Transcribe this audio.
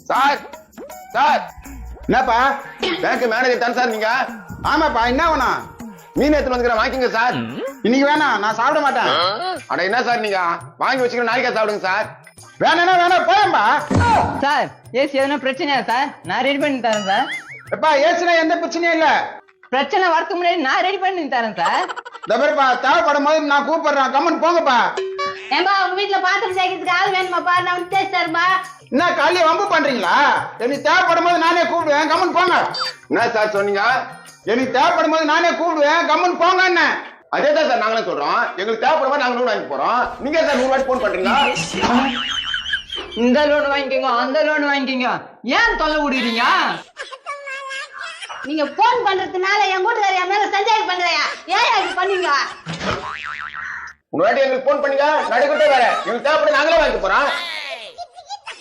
Sir sir என்னப்பா? Bank manager தான் sir நீங்க? ஆமாப்பா, என்ன வேணும்? மீன் எடுத்துட்டு வந்துக்கிறேன், வாங்கிங்க சார். இன்னைக்கு வேணாம், நான் சாப்பிட மாட்டேன். அட என்ன சார் நீங்க வாங்கி வச்சுக்கிற நாளைக்கா சாப்பிடுங்க சார். வேணா வேணா போயம்பா. சார் ஏசி எதனா பிரச்சனையா சார்? நான் ரெடி பண்ணி தரேன் சார். எப்பா ஏசுனா எந்த பிரச்சனையும் இல்ல. பிரச்சனை வரதுக்கு முன்னாடி நான் ரெடி பண்ணி தரேன் சார். தபர்ப்பா, தேவைப்படும் போது நான் கூப்பிடுறேன், கம்மன் போங்கப்பா. ஏம்பா உங்க வீட்டுல பாத்திரம் சேர்க்கறதுக்கு ஆள் வேணுமாப்பா? நான் வந்து தேய்ச்சி தரேன்பா. என்ன காலையில வம்பு பண்றீங்களா? எனக்கு தேவைப்படும் போது நானே கூப்பிடுவேன், கம்மன் போங்க. என்ன சார் சொன்னீங்க? எனக்கு தேவைப்படும் போது நானே கூப்பிடுவேன், கம்மன் போங்க. என்ன அதே தான் சார் நாங்களும் சொல்றோம். எங்களுக்கு தேவைப்படும் போது நாங்க 100 வாங்கி போறோம். நீங்க சார் 100 வாட்டி போன் பண்றீங்க. இந்த லோன் வாங்கிக்கோங்க, அந்த லோன் வாங்கிக்கோங்க, ஏன் தொல்லை விடுறீங்க? நீங்க போன் பண்றதுனால என் கூட்டுக்கார என் மேல சந்தேகம் பண்றியா? ஏன் அப்படி பண்ணீங்க? முன்னாடி எங்களுக்கு போன் பண்ணீங்க, நடுக்கிட்டே வேற. எங்களுக்கு தேவைப்படும் நாங்களே வாங்கி போறோம்.